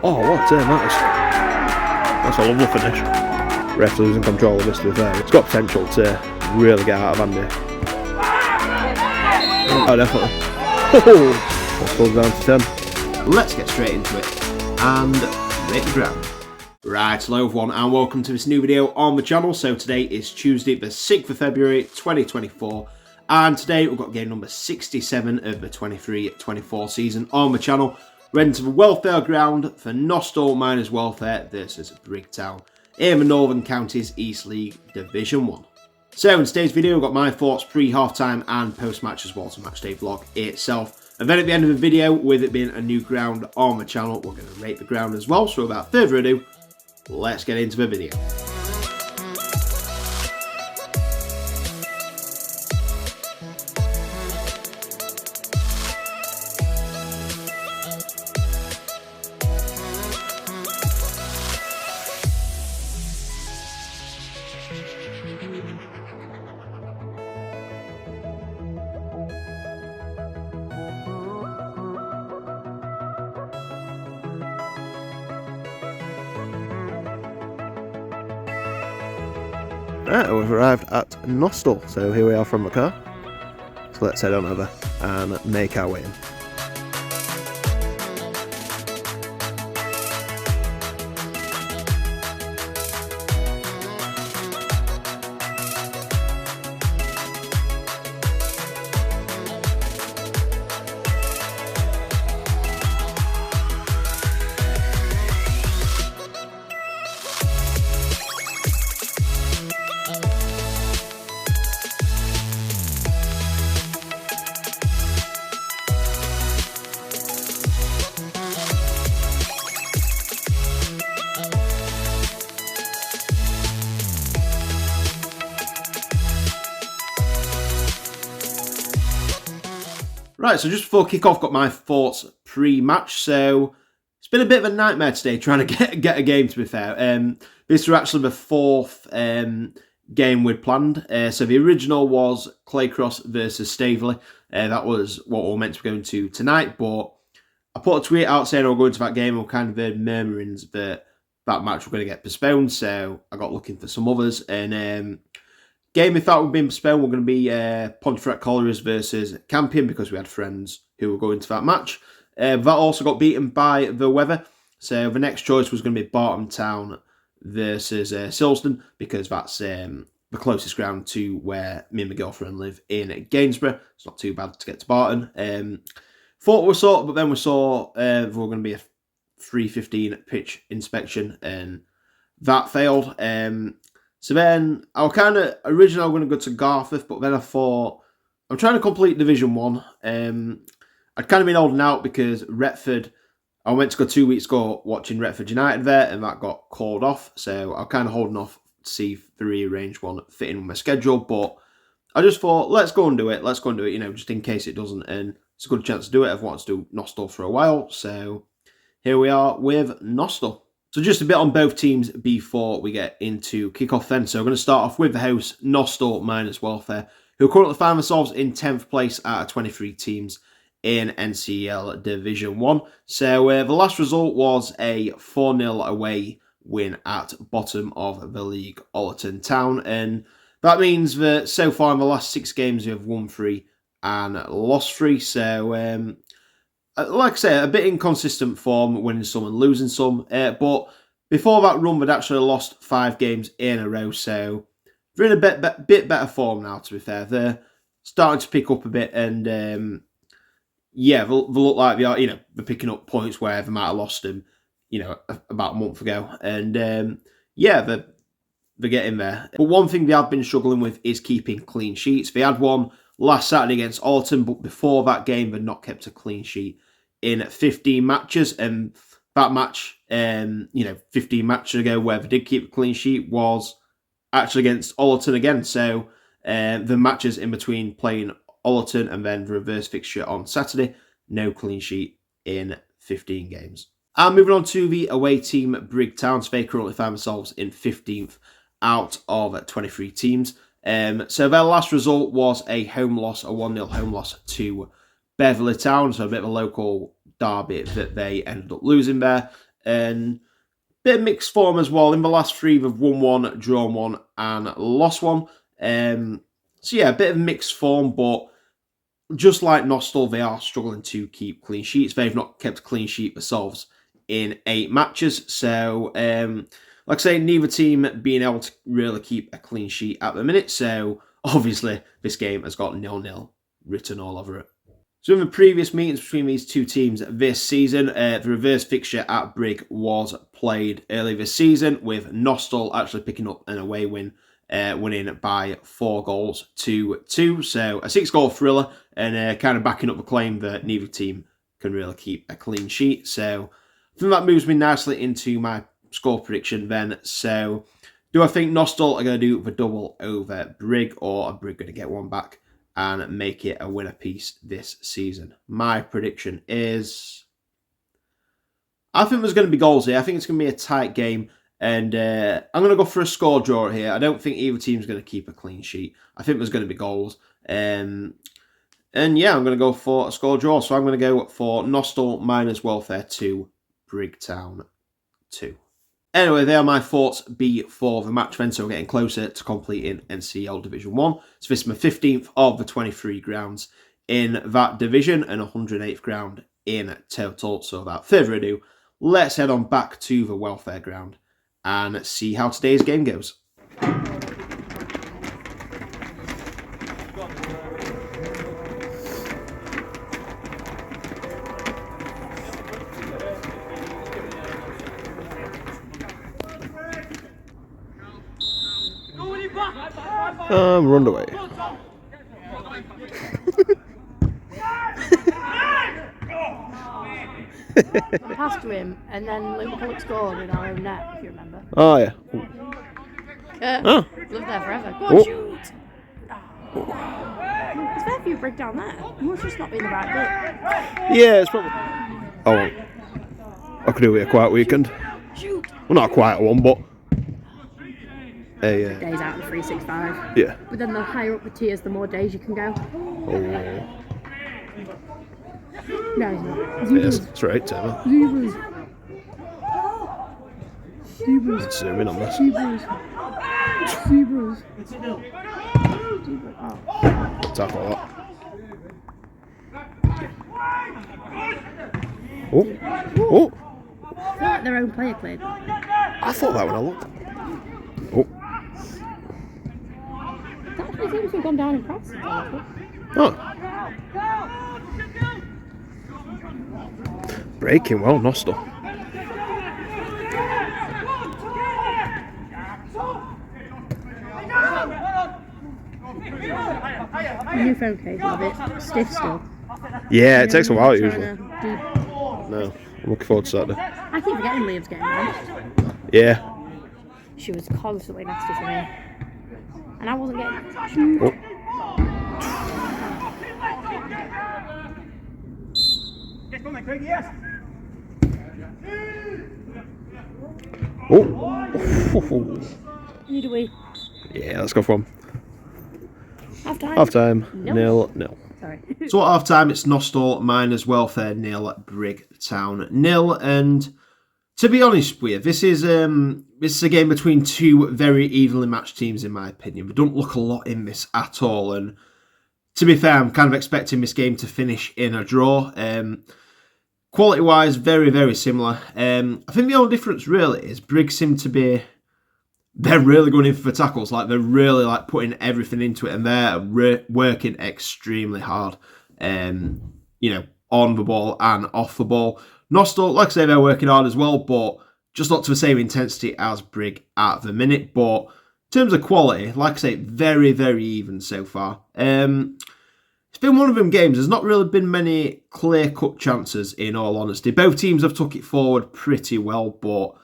Oh, what a turn that is. That's a lovely finish. Ref's losing control of this, to be fair. It's got potential to really get out of hand here. Oh, definitely. Oh, that's pulled down to 10. Let's get straight into it and rate the ground. Right, hello everyone and welcome to this new video on the channel. So today is Tuesday the 6th of February 2024 and today we've got game number 67 of the 23-24 season on the channel. We're into the welfare ground for Nostell Miners Welfare versus Brigg Town in the Northern Counties East League Division 1. So in today's video we've got my thoughts pre-half-time and post-match as well as a matchday vlog itself. And then at the end of the video, with it being a new ground on the channel, we're going to rate the ground as well. So without further ado, let's get into the video. Right, we've arrived at Nostell, so here we are from the car. So let's head on over and make our way in. Right, so just before kick-off, got my thoughts pre-match. So it's been a bit of a nightmare today trying to get a game, to be fair. This was actually the fourth game we'd planned. So the original was Claycross versus Staveley. That was what we were meant to be going to tonight, but I put a tweet out saying I was going to that game and we kind of heard murmurings that that match was going to get postponed, so I got looking for some others. And game we thought would be postponed were going to be Pontefract Collieries versus Campion because we had friends who were going to that match. That also got beaten by the weather. So the next choice was going to be Barton Town versus Silsden because that's the closest ground to where me and my girlfriend live in Gainsborough. It's not too bad to get to Barton. Thought we saw, but then we saw there were going to be a 3:15 pitch inspection and that failed. So then, I was kind of, originally going to go to Garforth, but then I thought, I'm trying to complete Division 1. I'd kind of been holding out because Retford, I went to go 2 weeks ago watching Retford United there, and that got called off. So I was kind of holding off to see if the rearranged one fit in with my schedule. But I just thought, let's go and do it. Let's go and do it, you know, just in case it doesn't. And it's a good chance to do it. I've wanted to do Nostell for a while. So here we are with Nostell. So just a bit on both teams before we get into kick-off then. So we're going to start off with the house, Nostell Miners Welfare, who currently find themselves in 10th place out of 23 teams in NCEL Division 1. So the last result was a 4-0 away win at bottom of the league, Allerton Town. And that means that so far in the last 6 games we have won 3 and lost 3. So like I say, a bit inconsistent form, winning some and losing some. But before that run, they'd actually lost 5 games in a row. So they're in a bit better form now, to be fair. They're starting to pick up a bit. And yeah, they'll look like they are, you know, they're picking up points where they might have lost them, you know, about a month ago. And yeah, they're getting there. But one thing they have been struggling with is keeping clean sheets. They had one last Saturday against Allerton, but before that game, they'd not kept a clean sheet in 15 matches, and that match, 15 matches ago where they did keep a clean sheet was actually against Allerton again. So the matches in between playing Allerton and then the reverse fixture on Saturday, no clean sheet in 15 games. And moving on to the away team, Brigg Town. So they currently find themselves in 15th out of 23 teams. So their last result was a home loss, a 1-0 home loss to Beverley Town, so a bit of a local derby that they ended up losing there. And bit of mixed form as well. In the last 3, they've won 1, drawn 1, and lost 1. So yeah, a bit of mixed form, but just like Nostell, they are struggling to keep clean sheets. They've not kept a clean sheet themselves in 8 matches. So, like I say, neither team being able to really keep a clean sheet at the minute. So, obviously, this game has got 0-0 written all over it. So in the previous meetings between these two teams this season, the reverse fixture at Brigg was played early this season, with Nostell actually picking up an away win, winning by 4 goals to 2. So a 6-goal thriller, and kind of backing up the claim that neither team can really keep a clean sheet. So I think that moves me nicely into my score prediction then. So do I think Nostell are going to do the double over Brigg, or are Brigg going to get one back and make it a winner piece this season? My prediction is, I think there's going to be goals here. I think it's going to be a tight game, and I'm going to go for a score draw here. I don't think either team's going to keep a clean sheet. I think there's going to be goals. And yeah, I'm going to go for a score draw. So I'm going to go for Nostell minus Welfare 2, Brigg Town 2. Anyway, they are my thoughts before the match then, so we're getting closer to completing NCEL Division 1. So this is my 15th of the 23 grounds in that division, and 108th ground in total. So without further ado, let's head on back to the welfare ground and see how today's game goes. Run away. Passed to him, and then Luke Hulk scored in our own net, if you remember. Oh, yeah. Lived there forever. Go on, shoot! Oh. It's fair for you to break down there. You must just not be in the right bit. Yeah, it's probably... Oh, I could do it a quiet weekend. Shoot! Well, not a quiet one, but... Days out of the 365. Yeah. But then the higher up the tiers, the more days you can go. Oh. No, he's not. Yes, that's right, Taylor. Zebras. Zebras. Let's zoom in on this. Zebras. Zebras. Tackle that. Oh. Oh. I feel like their own player cleared. I thought that when I looked. Oh. That actually seems to have gone down in price. Oh. Breaking well, Nostell. New phone case is a bit stiff still. Yeah, it takes a while usually. No, I'm looking forward to Saturday. I keep forgetting Liam's getting one. Yeah. She was constantly nasty to me. And I wasn't getting... Oh. Oh. Who do we? Yeah, let's go for 'em. Half time. Half time. Nil. 0-0. Sorry. So at half time, it's Nostell minus Welfare 0, Brigg Town 0. And to be honest with you, this is a game between two very evenly matched teams, in my opinion. They don't look a lot in this at all. And to be fair, I'm kind of expecting this game to finish in a draw. Quality-wise, very, very similar. I think the only difference really is Brigg seem to be... They're really going in for tackles. Like, they're really putting everything into it, and they're working extremely hard. On the ball and off the ball. Nostell, like I say, they're working hard as well, but just not to the same intensity as Brigg at the minute. But in terms of quality, like I say, very, very even so far. It's been one of them games. There's not really been many clear-cut chances, in all honesty. Both teams have took it forward pretty well, but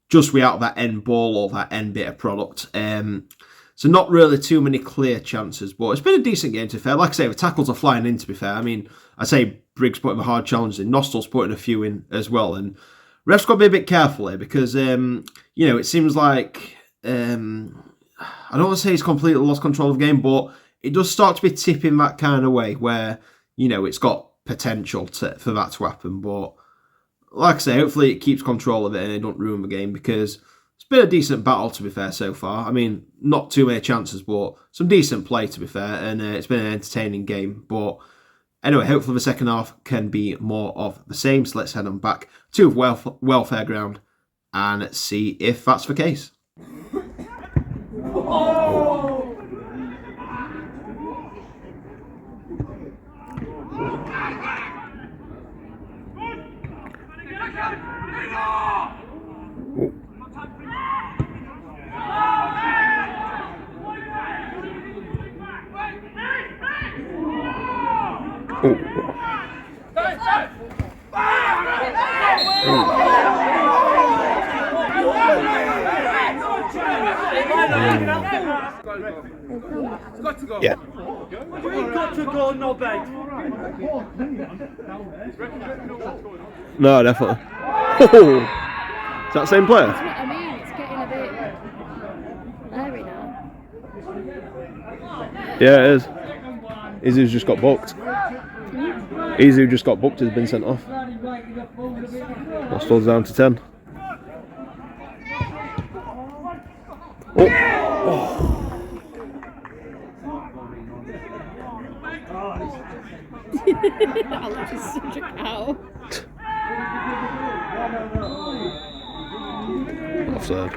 just without that end ball or that end bit of product. So not really too many clear chances, but it's been a decent game, to be fair. Like I say, the tackles are flying in, to be fair. I mean, I say Brigg's putting the hard challenges in. Nostell's putting a few in as well. And refs got to be a bit careful here because, it seems like... I don't want to say he's completely lost control of the game, but it does start to be tipping that kind of way where, it's got potential for that to happen. But like I say, hopefully it keeps control of it and it don't ruin the game, because it's been a decent battle, to be fair, so far. I mean, not too many chances, but some decent play, to be fair, and it's been an entertaining game. But anyway, hopefully the second half can be more of the same. So let's head on back to Welfare Ground and see if that's the case. Yeah. We've got to go, no beg. No, definitely. Is that the same player? That's what I mean, it's getting a bit airy now. Yeah, it is. Izzy's just got booked. Izzy just got booked has been sent off. Nostell's down to 10. Oh. Alex is such a cow. Offside.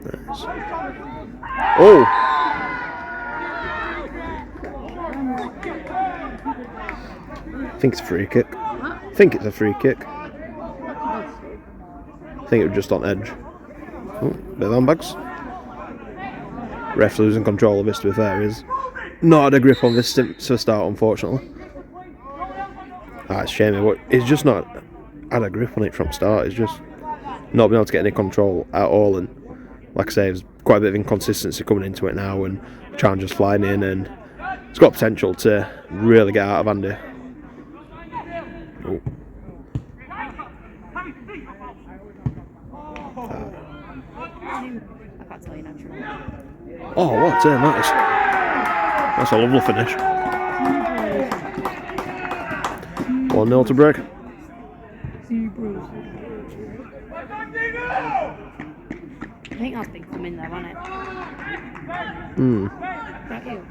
Nice. Oh! I think it's a free kick. I think it's a free kick. I think it was just on edge. Oh, bit of handbags. Ref losing control of this, to be fair. He's not had a grip on this to start, unfortunately. It's a shame, but he's just not had a grip on it from start. He's just not been able to get any control at all. And like I say, there's quite a bit of inconsistency coming into it now, and challenges flying in, and it's got potential to really get out of hand here. Oh. I can't tell you naturally. Oh, what a turn that is. That's a lovely finish. 1-0 to Brigg. I think that's been coming though, hasn't it? About you?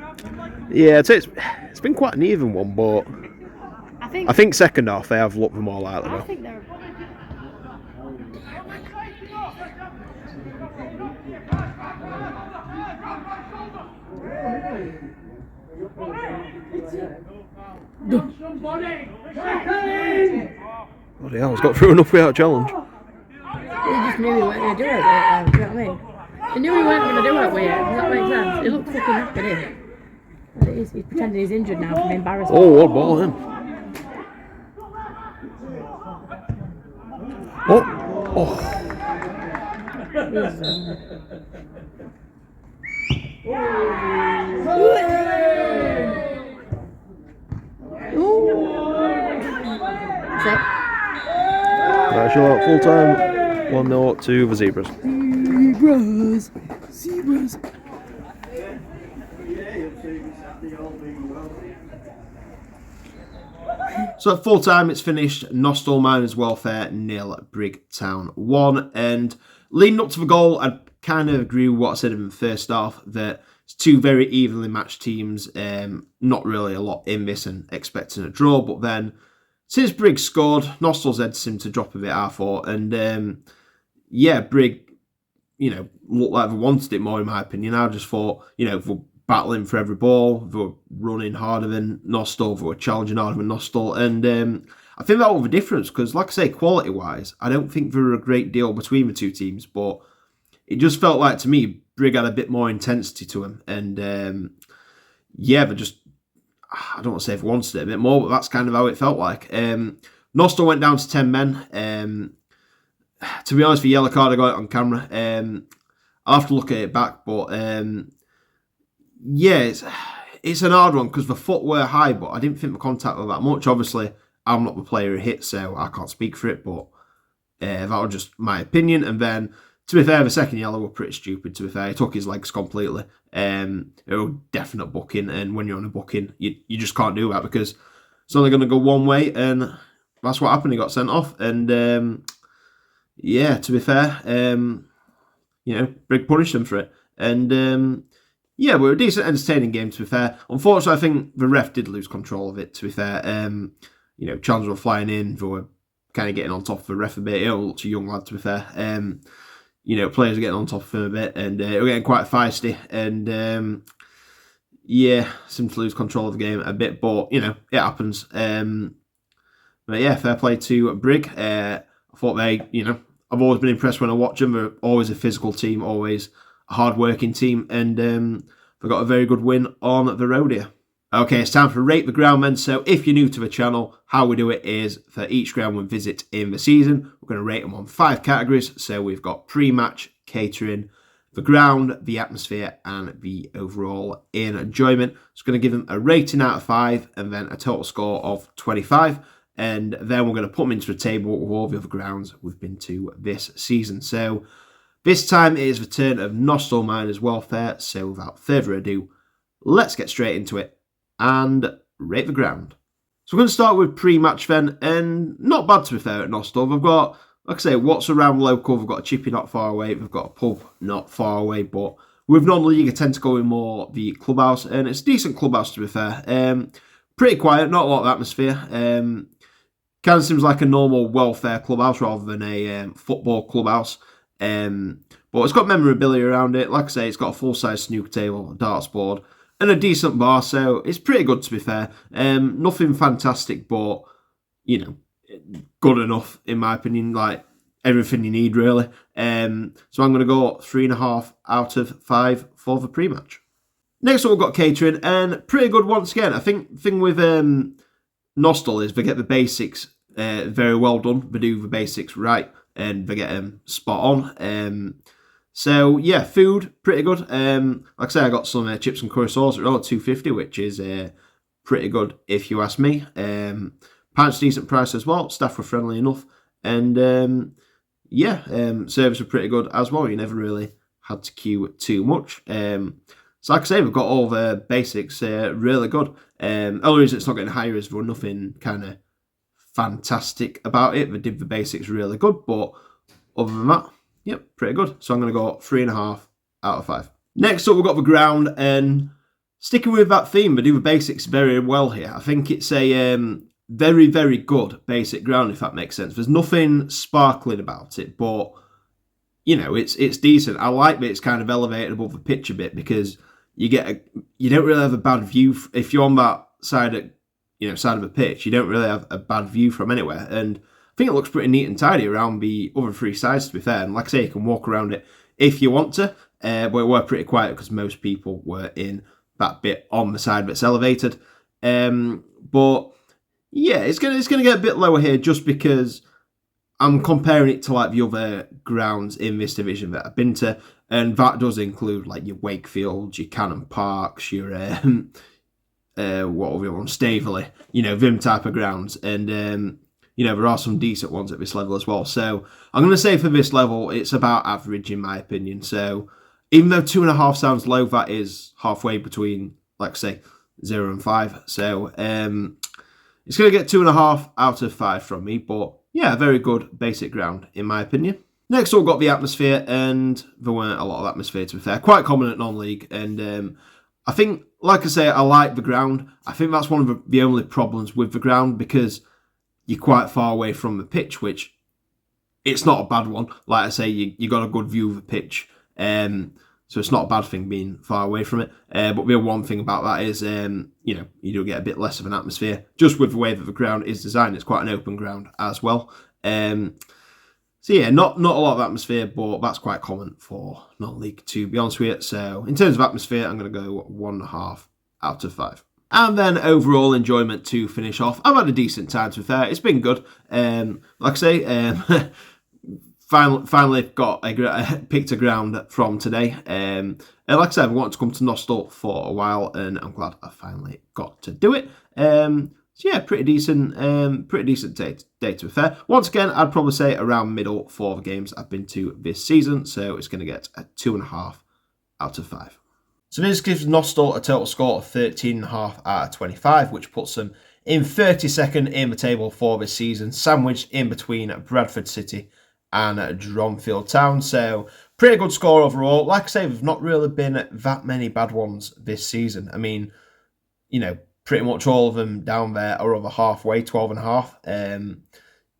Yeah, it's been quite an even one, but I think second half they have looked more likely. I think they're. Bloody hell, he's got through enough without challenge. He just knew he weren't going to do it. Do you know what I mean? He knew he weren't going to do it with it. Does that make sense? He looked fucking knackered in. He's pretending he's injured now from embarrassment. Oh, what ball in? Oh, oh. Actually, full time 1-0 to the Zebras. Zebras. So at full time, it's finished. Nostell Miners Welfare 0, Brigg Town 1. And leading up to the goal, I kind of agree with what I said in the first half, that it's two very evenly matched teams. Not really a lot in this and expecting a draw. But then, since Brigg scored, Nostell's head seemed to drop a bit, I thought. And yeah, Brigg, looked like they wanted it more, in my opinion. I just thought, they were battling for every ball, they were running harder than Nostell, they were challenging harder than Nostell. And I think that was the difference, because, like I say, quality-wise, I don't think there were a great deal between the two teams, but it just felt like, to me, Brigg had a bit more intensity to them. And yeah, they just, I don't want to say if they wanted it a bit more, but that's kind of how it felt like. Nostell went down to 10 men. To be honest, the yellow card, I got it on camera. I'll have to look at it back, but yeah, it's an hard one, because the foot were high, but I didn't think the contact was that much. Obviously, I'm not the player who hit, so I can't speak for it, but that was just my opinion. And then To be fair, the second yellow were pretty stupid, to be fair. He took his legs completely. It was definite booking, and when you're on a booking, you just can't do that because it's only going to go one way, and that's what happened. He got sent off, and yeah, to be fair, Brigg punished him for it. And yeah, we were a decent, entertaining game, to be fair. Unfortunately, I think the ref did lose control of it, to be fair. Challenges were flying in, they were kind of getting on top of the ref a bit. He was a young lad, to be fair. Players are getting on top of him a bit, and it were getting quite feisty. And yeah, seemed to lose control of the game a bit, but it happens. But yeah, fair play to Brigg. I thought they, I've always been impressed when I watch them. They're always a physical team, always a hard-working team, and they got a very good win on the road here. Okay, it's time for Rate the Ground, men. So if you're new to the channel, how we do it is for each ground we visit in the season, we're going to rate them on 5 categories. So we've got pre-match, catering, the ground, the atmosphere, and the overall enjoyment. So we're going to give them a rating out of 5 and then a total score of 25. And then we're going to put them into a table with all the other grounds we've been to this season. So this time it is the turn of Nostell Miners Welfare. So without further ado, let's get straight into it and rate the ground. So we're going to start with pre-match then, and not bad to be fair at Nostell. They've got, like I say, what's around local. They've got a chippy not far away. They've got a pub not far away, but with non-league I tend to go in more the clubhouse, and it's a decent clubhouse to be fair. Pretty quiet, not a lot of atmosphere. Kind of seems like a normal welfare clubhouse rather than a football clubhouse. But it's got memorabilia around it. Like I say, it's got a full-size snooker table, a darts board, and a decent bar, so it's pretty good to be fair. Nothing fantastic, but, good enough, in my opinion, like everything you need, really. So I'm going to go 3.5 out of 5 for the pre-match. Next up, we've got catering, and pretty good once again. I think the thing with Nostell is they get the basics very well done. They do the basics right, and they get them spot on. So yeah, food pretty good. Like I say, I got some chips and curry sauce at $2.50, which is pretty good if you ask me. Pints decent price as well. Staff were friendly enough, and service were pretty good as well. You never really had to queue too much. So like I say, we've got all the basics really good. The only reason it's not getting higher is there was nothing kind of fantastic about it. They did the basics really good, but other than that, yep, pretty good. So I'm going to go 3.5 out of 5. Next up, we've got the ground, and sticking with that theme, they do the basics very well here. I think it's a very, very good basic ground, if that makes sense. There's nothing sparkling about it, but, it's decent. I like that it's kind of elevated above the pitch a bit because you don't really have a bad view. If you're on that side of the pitch, you don't really have a bad view from anywhere. And I think it looks pretty neat and tidy around the other 3 sides, to be fair. And like I say, you can walk around it if you want to. But it were pretty quiet because most people were in that bit on the side that's elevated. But yeah, it's gonna get a bit lower here just because I'm comparing it to like the other grounds in this division that I've been to, and that does include like your Wakefield, your Cannon Parks, your what are we on, Staveley, them type of grounds, and there are some decent ones at this level as well. So I'm going to say for this level, it's about average in my opinion. So even though 2.5 sounds low, that is halfway between, like say, 0 and 5. So it's going to get 2.5 out of 5 from me. But yeah, very good basic ground in my opinion. Next up, we've got the atmosphere, and there weren't a lot of atmosphere to be fair. Quite common at non-league, and I think, like I say, I like the ground. I think that's one of the only problems with the ground because you're quite far away from the pitch, which it's not a bad one. Like I say, you got a good view of the pitch, so it's not a bad thing being far away from it. But the one thing about that is, you do get a bit less of an atmosphere just with the way that the ground is designed. It's quite an open ground as well. So yeah, not a lot of atmosphere, but that's quite common for non-league, to be honest with you. So in terms of atmosphere, I'm going to go 1.5 out of 5. And then overall enjoyment to finish off. I've had a decent time, to be fair. It's been good. Like I say, finally picked a ground from today. And like I said, I wanted to come to Nostell for a while, and I'm glad I finally got to do it. So yeah, pretty decent day to be fair. Once again, I'd probably say around middle for the games I've been to this season, so it's going to get a 2.5 out of 5. So this gives Nostell a total score of 13.5 out of 25, which puts them in 32nd in the table for this season, sandwiched in between Bradford City and Dronfield Town. So pretty good score overall. Like I say, there've not really been that many bad ones this season. I mean, you know, pretty much all of them down there are over halfway, 12.5.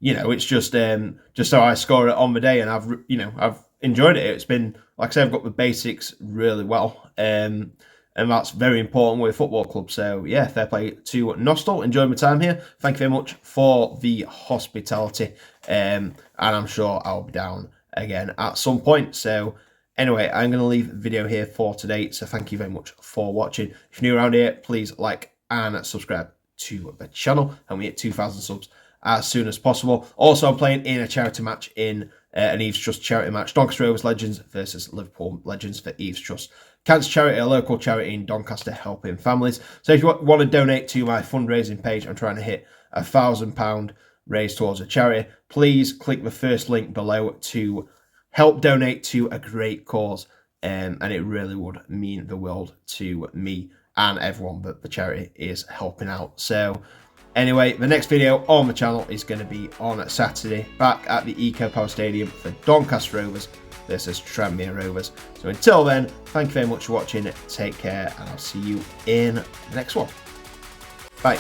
You know, it's just how I score it on the day, and I've enjoyed it. It's been, like I say, I've got the basics really well, and that's very important with a football club. So yeah, fair play to Nostell. Enjoyed my time here. Thank you very much for the hospitality, and I'm sure I'll be down again at some point. So anyway, I'm going to leave the video here for today. So thank you very much for watching. If you're new around here, please like and subscribe to the channel, and we hit 2,000 subs as soon as possible. Also, I'm playing in a charity match in an Eves Trust charity match. Doncaster Eovers Legends versus Liverpool Legends for Eves Trust. Cancer Charity, a local charity in Doncaster helping families. So if you want to donate to my fundraising page, I'm trying to hit £1,000 raised towards a charity. Please click the first link below to help donate to a great cause. And it really would mean the world to me and everyone that the charity is helping out. So anyway, the next video on the channel is going to be on Saturday, back at the Eco Power Stadium for Doncaster Rovers versus Tranmere Rovers. So until then, thank you very much for watching, take care, and I'll see you in the next one. Bye.